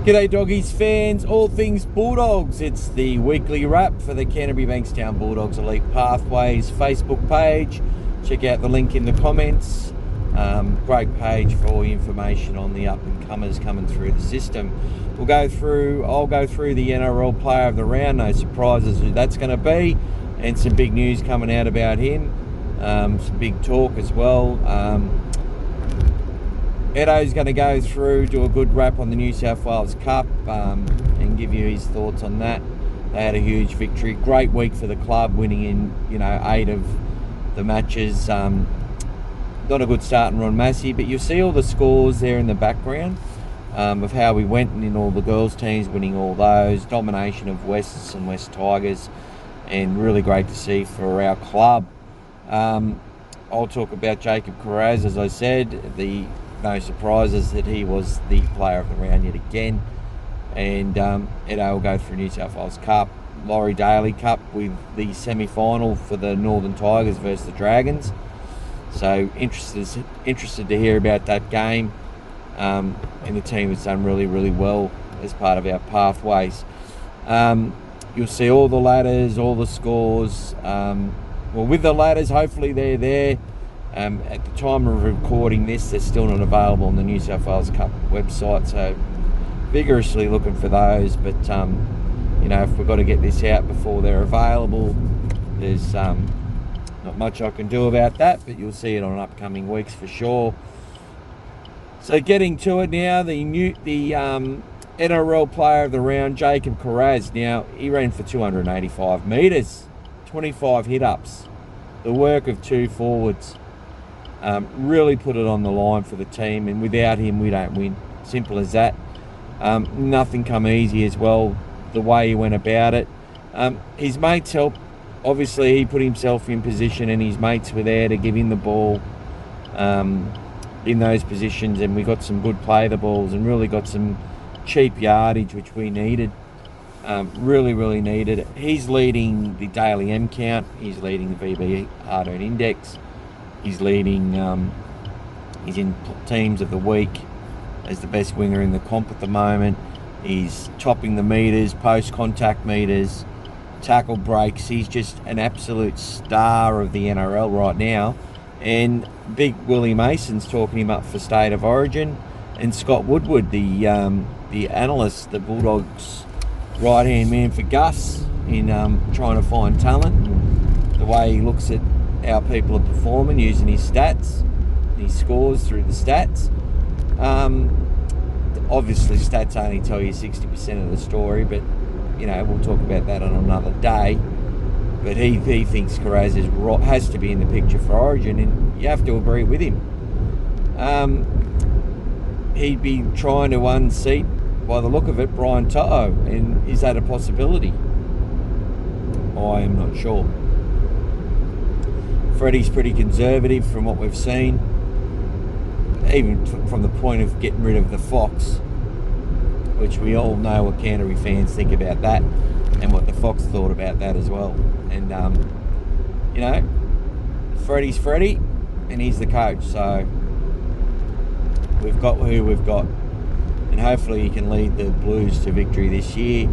G'day doggies fans, all things Bulldogs. It's the weekly wrap for the Canterbury-Bankstown Bulldogs Elite Pathways Facebook page. Check out the link in the comments. Great page for all information on the up-and-comers coming through the system. I'll go through the NRL Player of the Round, no surprises who that's going to be, and some big news coming out about him. Some big talk as well. Eddo's going to go through, do a good wrap on the New South Wales Cup and give you his thoughts on that. They had a huge victory. Great week for the club, winning in 8 of the matches. Not a good start and Ron Massey, but you'll see all the scores there in the background of how we went in all the girls' teams, winning all those. Domination of Wests and West Tigers, and really great to see for our club. I'll talk about Jacob Carraz, as I said. No surprises that he was the player of the round yet again. And Eddo will go through New South Wales Cup, Laurie Daley Cup with the semi-final for the Northern Tigers versus the Dragons. So interested to hear about that game. And the team has done really, really well as part of our pathways. You'll see all the ladders, all the scores. Well, with the ladders, hopefully they're there. At the time of recording this, they're still not available on the New South Wales Cup website, so vigorously looking for those. But if we've got to get this out before they're available, there's not much I can do about that, but you'll see it on upcoming weeks for sure. So getting to it now, the NRL Player of the Round, Jacob Carraz. Now, he ran for 285 metres, 25 hit-ups, the work of 2 forwards. Really put it on the line for the team, and without him we don't win. Simple as that. Nothing come easy as well, the way he went about it. His mates helped. Obviously he put himself in position, and his mates were there to give him the ball in those positions, and we got some good play the balls and really got some cheap yardage which we needed. Really needed. He's leading the daily M count, he's leading the VB hard earned index. He's leading, he's in teams of the week as the best winger in the comp at the moment. He's topping the meters, post-contact meters, tackle breaks. He's just an absolute star of the NRL right now. And Big Willie Mason's talking him up for State of Origin. And Scott Woodward, the analyst, the Bulldogs' right-hand man for Gus in trying to find talent. The way he looks at how people are performing using his stats, his scores through the stats. Obviously stats only tell you 60% of the story, but we'll talk about that on another day. But he thinks Carraz has to be in the picture for Origin, and you have to agree with him. He'd be trying to unseat, by the look of it, Brian To'o, and is that a possibility? I am not sure. Freddie's pretty conservative from what we've seen, even from the point of getting rid of the Fox, which we all know what Canterbury fans think about that, and what the Fox thought about that as well. And Freddie's Freddie, and he's the coach, so we've got who we've got, and hopefully he can lead the Blues to victory this year.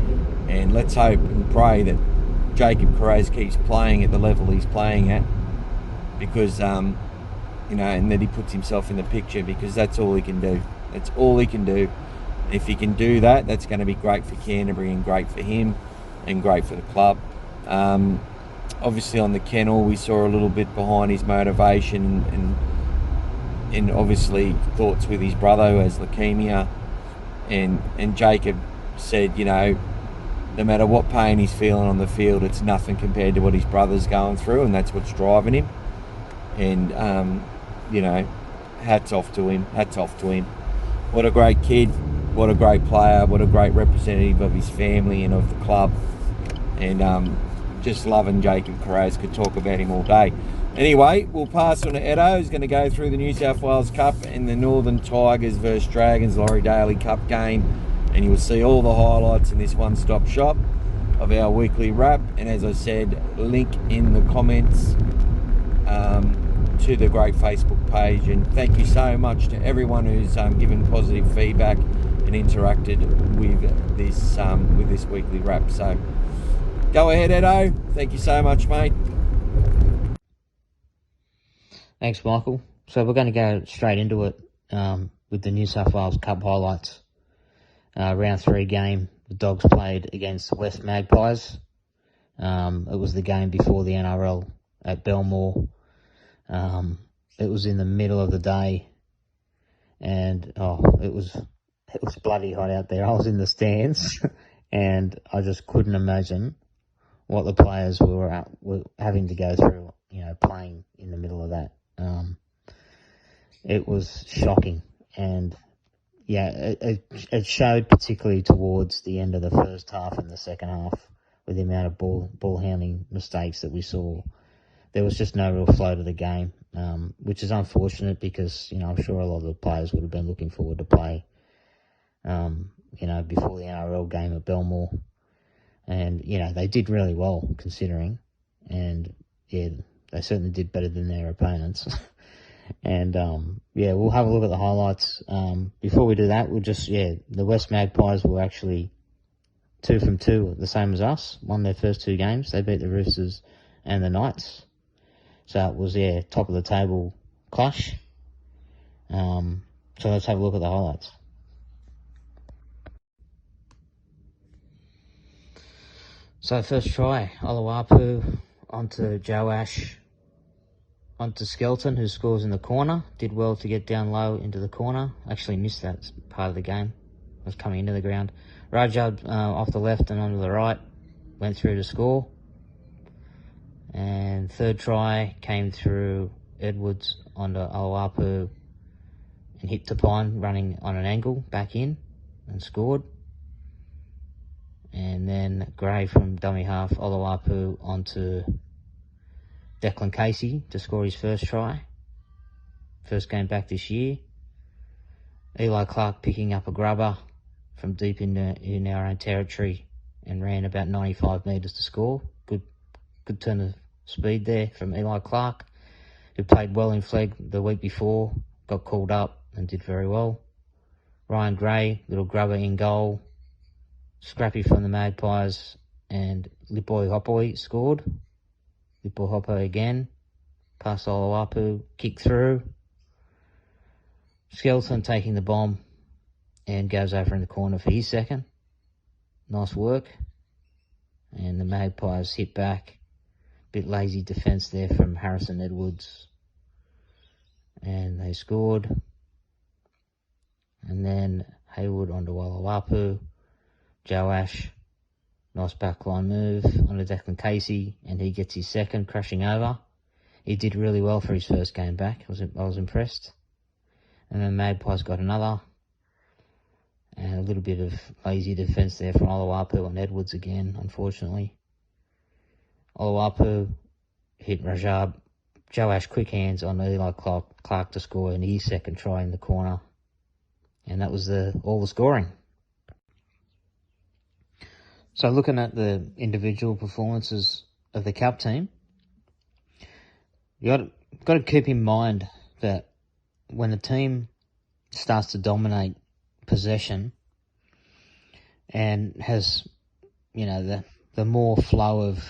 And let's hope and pray that Jacob Carraz keeps playing at the level he's playing at, because and that he puts himself in the picture, because that's all he can do. That's all he can do. If he can do that, that's going to be great for Canterbury and great for him and great for the club. Obviously on the kennel we saw a little bit behind his motivation, and obviously thoughts with his brother who has leukemia, and Jacob said, no matter what pain he's feeling on the field, it's nothing compared to what his brother's going through, and that's what's driving him. And hats off to him. What a great kid, what a great player, what a great representative of his family and of the club. And just loving Jacob Carraz. Could talk about him all day. Anyway, we'll pass on to Eddo, who's going to go through the New South Wales Cup and the Northern Tigers versus Dragons Laurie Daley Cup game, and you will see all the highlights in this one-stop shop of our weekly wrap. And as I said, link in the comments to the great Facebook page. And thank you so much to everyone who's given positive feedback and interacted with this weekly wrap. So go ahead, Eddo. Thank you so much, mate. Thanks, Michael. So we're going to go straight into it with the New South Wales Cup highlights. Round 3 game, the Dogs played against the West Magpies. It was the game before the NRL at Belmore. It was in the middle of the day, and it was bloody hot out there. I was in the stands, and I just couldn't imagine what the players were having to go through, playing in the middle of that. It was shocking, and it showed particularly towards the end of the first half and the second half with the amount of ball handling mistakes that we saw. There was just no real flow to the game, which is unfortunate because, I'm sure a lot of the players would have been looking forward to play, before the NRL game at Belmore. And, they did really well considering, and they certainly did better than their opponents. And, we'll have a look at the highlights. Before we do that, the West Magpies were actually 2 from 2, the same as us, won their first 2 games. They beat the Roosters and the Knights. So it was, top of the table clash. So let's have a look at the highlights. So first try, Oluwapu onto Joash, onto Skelton, who scores in the corner. Did well to get down low into the corner. Actually missed that part of the game. Was coming into the ground. Rajab off the left and onto the right. Went through to score. And third try came through Edwards onto Oluwapu and hit Tapine running on an angle back in and scored. And then Gray from dummy half, Oluwapu onto Declan Casey to score his first try. First game back this year. Eli Clark picking up a grubber from deep in our own territory and ran about 95 metres to score. Good turn of speed there from Eli Clark, who played well in flag the week before, got called up and did very well. Ryan Gray, little grubber in goal. Scrappy from the Magpies, and Lipoi Hopoi scored. Lipoi Hopoi again. Past Oluwapu, kick through. Skelton taking the bomb and goes over in the corner for his second. Nice work. And the Magpies hit back. Bit lazy defence there from Harrison Edwards. And they scored. And then Hayward onto Oluwapu. Joash, nice backline move onto Declan Casey, and he gets his second, crashing over. He did really well for his first game back. I was impressed. And then Magpies got another. And a little bit of lazy defence there from Oluwapu and Edwards again, unfortunately. Oluwapu hit Rajab. Joash quick hands on Eli Clark to score in his second try in the corner. And that was all the scoring. So looking at the individual performances of the Cup team, you got to keep in mind that when a team starts to dominate possession and has, the more flow of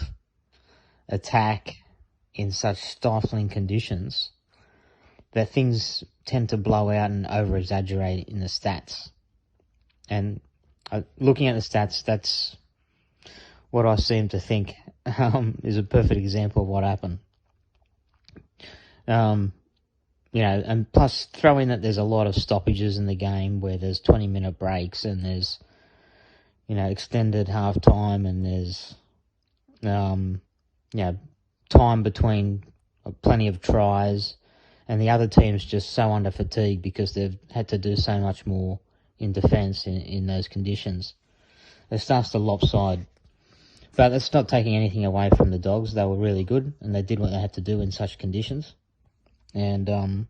attack in such stifling conditions, that things tend to blow out and over-exaggerate in the stats. And looking at the stats, that's what I seem to think is a perfect example of what happened. And plus throw in that there's a lot of stoppages in the game where there's 20-minute breaks and there's, extended half time and there's, time between plenty of tries, and the other team's just so under fatigue because they've had to do so much more in defence in those conditions. It starts to lopside. But that's not taking anything away from the Dogs. They were really good, and they did what they had to do in such conditions. And,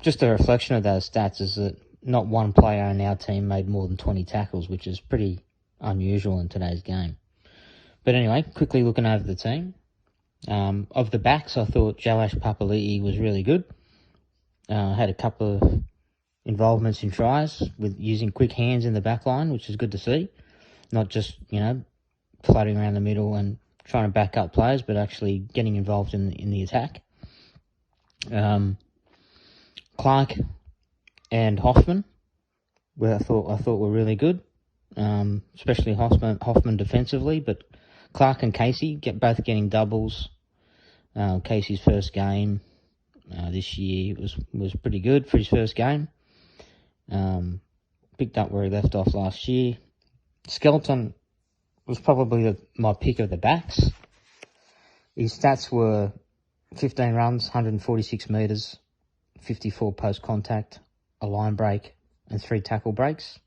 just a reflection of those stats is that not one player in our team made more than 20 tackles, which is pretty unusual in today's game. But anyway, quickly looking over the team. Of the backs, I thought Joash Papali'i was really good. Had a couple of involvements in tries with using quick hands in the back line, which is good to see. Not just, floating around the middle and trying to back up players, but actually getting involved in the attack. Clark and Hoffman, I thought were really good, especially Hoffman defensively, but Clark and Casey both getting doubles. Casey's first game this year was pretty good for his first game. Picked up where he left off last year. Skelton was probably my pick of the backs. His stats were 15 runs, 146 metres, 54 post contact, a line break, and 3 tackle breaks.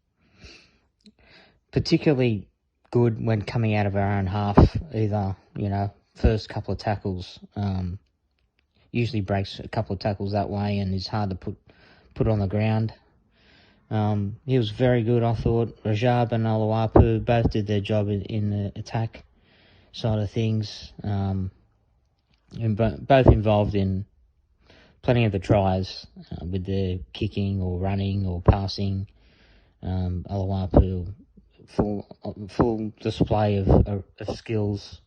Particularly good when coming out of our own half, either, first couple of tackles. Usually breaks a couple of tackles that way and is hard to put on the ground. He was very good, I thought. Rajab and Oluwapu both did their job in the attack side of things. And both involved in plenty of the tries with their kicking or running or passing. Oluwapu, full display of skills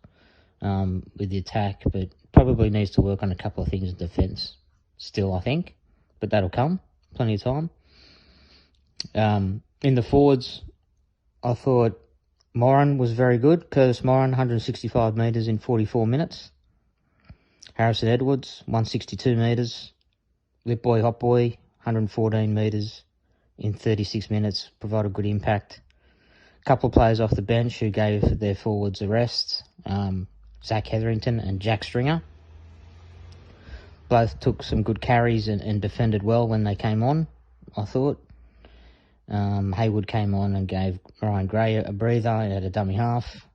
with the attack, but probably needs to work on a couple of things in defence still, I think. But that'll come. Plenty of time. In the forwards, I thought Moran was very good. Curtis Moran, 165 metres in 44 minutes. Harrison Edwards, 162 metres. Lipboy Hotboy, 114 metres in 36 minutes. Provided good impact. A couple of players off the bench who gave their forwards a rest. Zach Hetherington and Jack Stringer. Both took some good carries and defended well when they came on, I thought. Haywood came on and gave Ryan Gray a breather at a dummy half.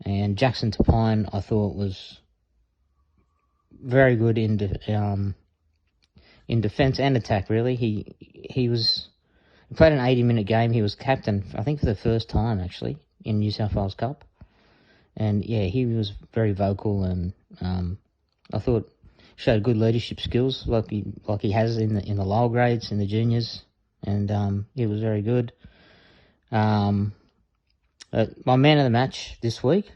And Jackson Tapine, I thought, was very good in defence and attack, really. He played an 80-minute game. He was captain, I think, for the first time, actually, in New South Wales Cup. And, yeah, he was very vocal and I thought showed good leadership skills like he has in the lower grades, in the juniors. And he was very good. My man of the match this week,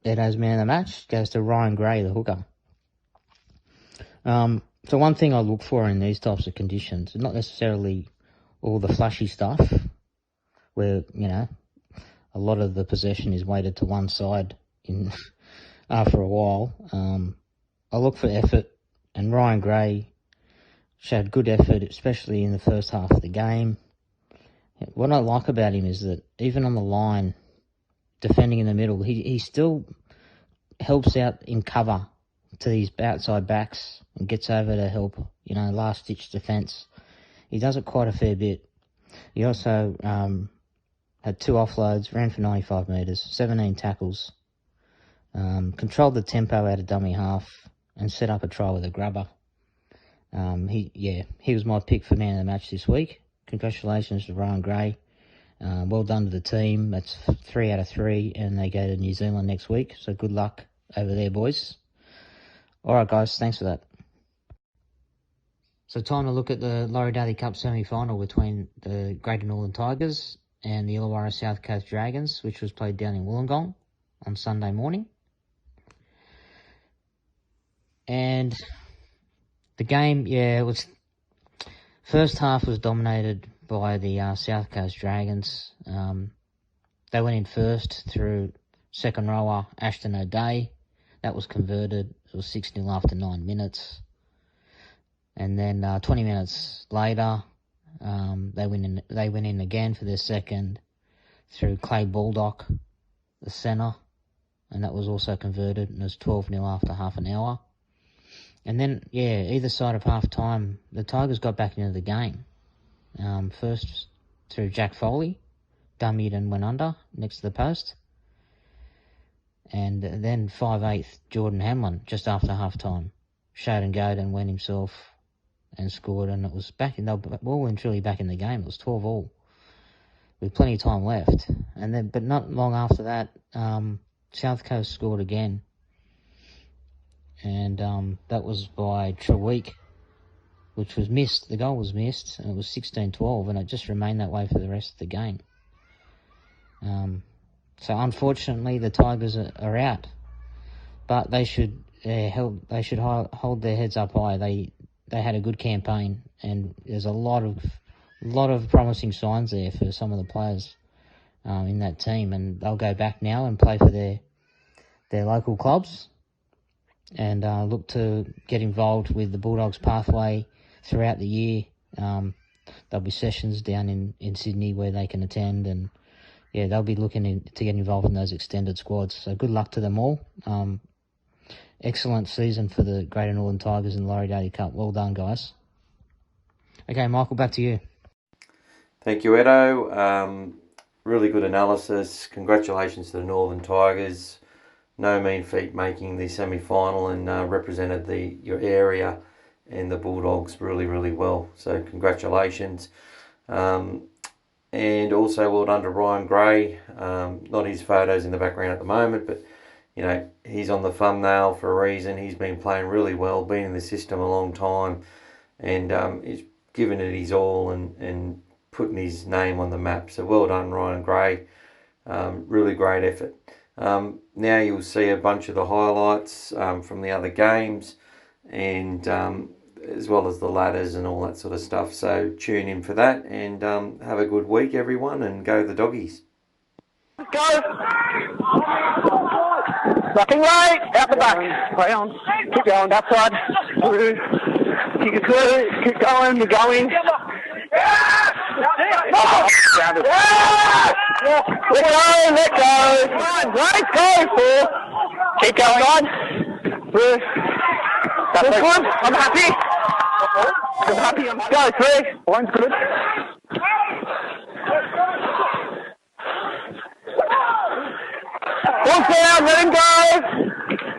Eddo's man of the match, goes to Ryan Gray, the hooker. So one thing I look for in these types of conditions, not necessarily all the flashy stuff, where, a lot of the possession is weighted to one side after a while. I look for effort, and Ryan Gray showed good effort, especially in the first half of the game. What I like about him is that even on the line, defending in the middle, he still helps out in cover to these outside backs and gets over to help, last-ditch defence. He does it quite a fair bit. He also had 2 offloads, ran for 95 metres, 17 tackles, controlled the tempo out of dummy half, and set up a try with a grubber. He was my pick for man of the match this week. Congratulations to Ryan Gray. Well done to the team. That's 3 out of 3, and they go to New Zealand next week. So good luck over there, boys. All right, guys. Thanks for that. So time to look at the Laurie Daley Cup semi-final between the Greater Northern Tigers and the Illawarra South Coast Dragons, which was played down in Wollongong on Sunday morning. And the game, it was... First half was dominated by the South Coast Dragons. They went in first through second rower Ashton O'Day. That was converted. It was 6-0 after 9 minutes. And then 20 minutes later, they went in again for their second through Clay Baldock, the centre. And that was also converted, and it was 12-0 after half an hour. And then, either side of half-time, the Tigers got back into the game. First through Jack Foley, dummied and went under next to the post. And then 5/8 Jordan Hamlin, just after half-time, showed and goed and went himself and scored. And it was they were well and truly back in the game. It was 12-all with plenty of time left. And then, but not long after that, South Coast scored again. And that was by Treweek which was missed. The goal was missed, and it was 16-12, and it just remained that way for the rest of the game. So unfortunately, the Tigers are out, but they should hold their heads up high. They had a good campaign, and there's a lot of promising signs there for some of the players in that team, and they'll go back now and play for their local clubs, and look to get involved with the Bulldogs pathway throughout the year. There'll be sessions down in Sydney where they can attend, and yeah, they'll be looking to get involved in those extended squads. So good luck to them all. Excellent season for the Greater Northern Tigers in the Laurie Daley Cup. Well done, guys. Okay, Michael, back to you. Thank you, Eddo. Really good analysis. Congratulations to the Northern Tigers. No mean feat making the semi-final, and represented your area and the Bulldogs really, really well. So congratulations. And also well done to Ryan Gray. Not his photos in the background at the moment, but you know, he's on the thumbnail for a reason. He's been playing really well, been in the system a long time, and he's given it his all and putting his name on the map. So well done, Ryan Gray. Really great effort. Now you'll see a bunch of the highlights from the other games, and as well as the ladders and all that sort of stuff. So tune in for that, and have a good week, everyone, and go the Doggies. Go! Nothing right! Out the back. Play on. Keep going. Outside. Through. Keep it through. Keep going. You're going. Oh, grounded. Let go. Let go. Come on. Nice go, Paul. Keep going. On. Through. That's good. I'm happy. I'm happy. Go. Through. One's good. One down, let him go!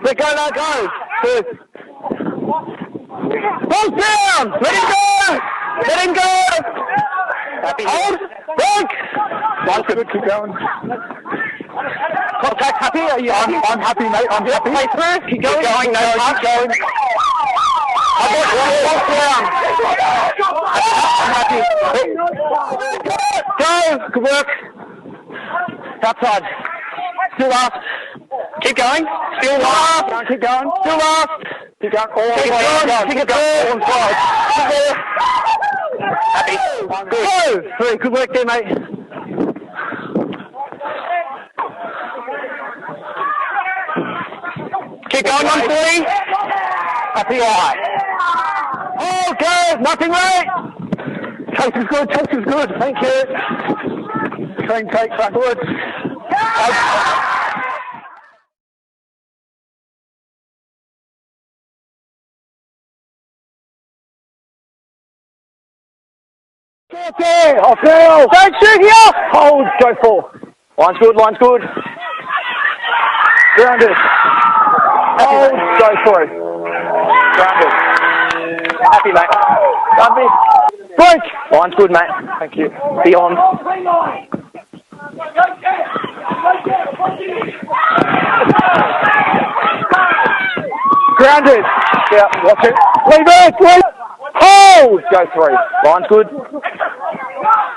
Let go, let go! Good. One down! Let him go! Let him go! Happy. Hold! Break! One's good, keep going. Contact, happy? Are you happy? I'm happy, mate, I'm happy. Play through, keep going, no, keep going. I got one down. I'm happy. Go! Good work. Outside. Still last. Keep going. Still last. Keep going. Still last. Keep going. Keep going. Keep going. Happy. Good. Go. Good work there, mate. Keep going on 3. Happy eye. Oh, good. Nothing right. Chase is good. Chase is good. Thank you. Train take backwards. Off now! Don't shoot here! Hold, go 4. Line's good, line's good. Grounded. Hold, go 3. Grounded. Happy, mate. Happy. Break! Line's good, mate. Thank you. Beyond. Grounded. Yeah, watch it. Leave it, leave. Hold! Go 3. Line's good.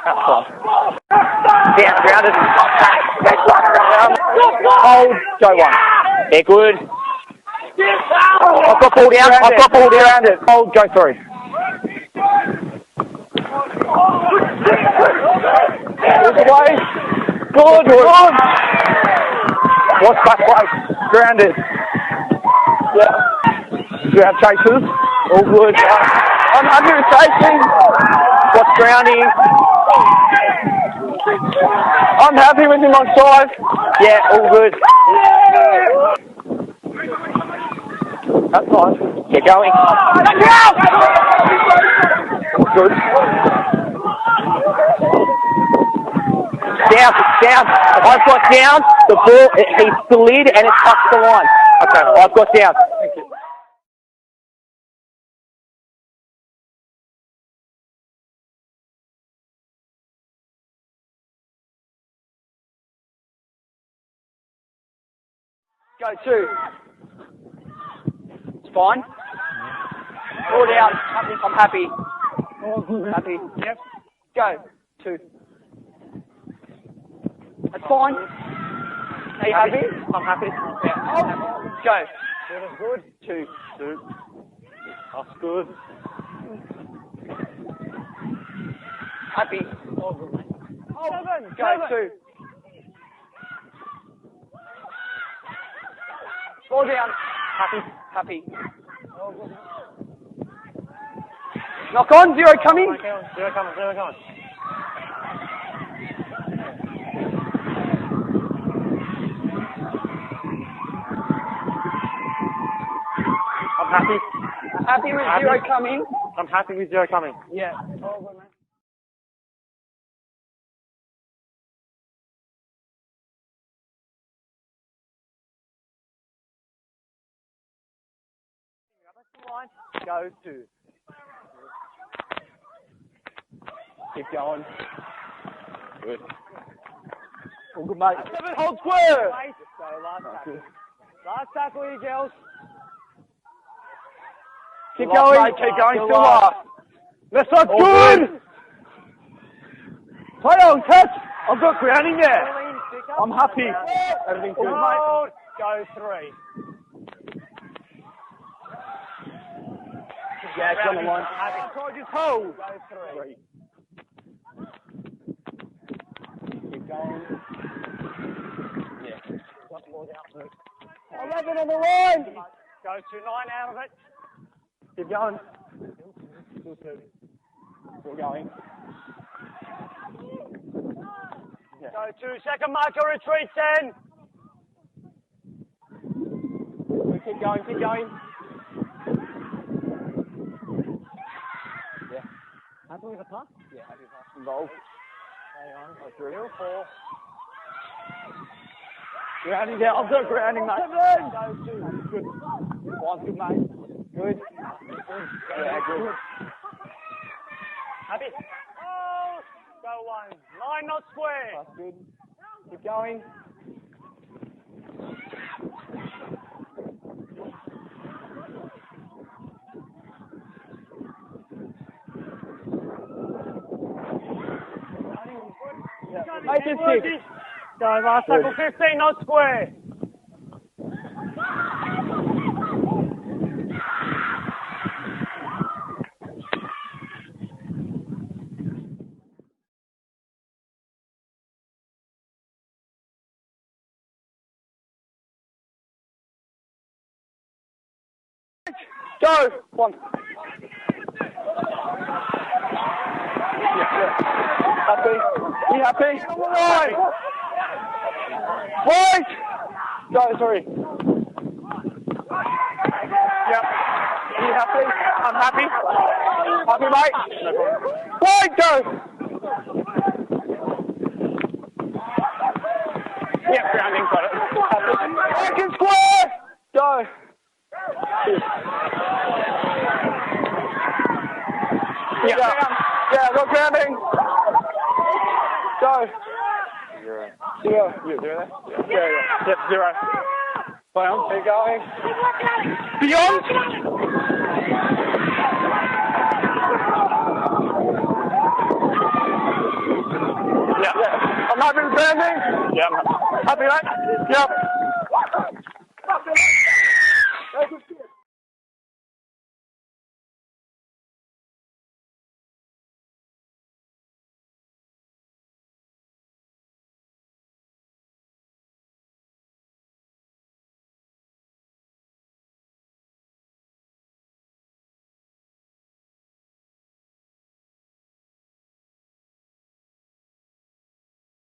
Outside. Down, grounded. Hold. Go 1. They're good. I've got ball down. I've got ball down. Grounded. Hold. Go 3. Away. Good. Good. What's that play? Grounded. Yeah. Do you have chasers? All good. I'm under chasing. What's grounding? I'm happy with him on 5. Yeah, all good. That's nice. Get going. Good. Down, down. I've got down. The ball, he slid and it touched the line. Okay, I've got down. Thank you. Go 2. It's fine. All down. I'm happy. Happy. Yep. Go. 2. That's fine. Are you happy? I'm happy. Yeah. Oh. Go. That's good. 2. That's good. Happy. Oh, good, mate. Oh, 7. Go. 2. Fall down. Happy. Oh, good. Knock on. 0 coming. 0 coming. I'm happy. Happy with 0 coming. I'm happy with 0 coming. Yeah. Oh, good, mate. Go 2. Keep going. Good. All good, mate. 7, hold square. Let's go, last tackle. Last tackle, you girls. Keep going. Mate, keep going. Still last. That's not good. Play on, touch. I've got grounding there. I'm happy. Everything's good, mate. Go 3. Yeah, it's on the line. Just hold. Go 3. Keep going. Yeah. 11 on the line. Go to 9 out of it. Keep going. Still 2. Still going. Yeah. Go 2. Second marker retreat 10. Keep going. Happy with the pass? Yeah, happy with the pass. Involved. Hang on. 3 or 4. Grounding down. I've got grounding, mate. 7. Go 2. Good. 1, good, mate. Good. Yeah, good. Happy? Oh! Go 1. 9, not square. That's good. Keep going. Make it 6. Go, last tackle 15, not square. Go! 1. Happy? You happy? Right. Point! Go, sorry. Yep. Are you happy? I'm happy. Happy, mate? No problem. Point, go! Yep, grounding, got it. Happy. Second square! Go. Yeah, go grounding. Go. 0. 0. You 0 there? Yeah. Yep, 0. Play on, keep going. Beyond. Yeah. I'm happy with grounding. Yeah. Happy, mate? Yep.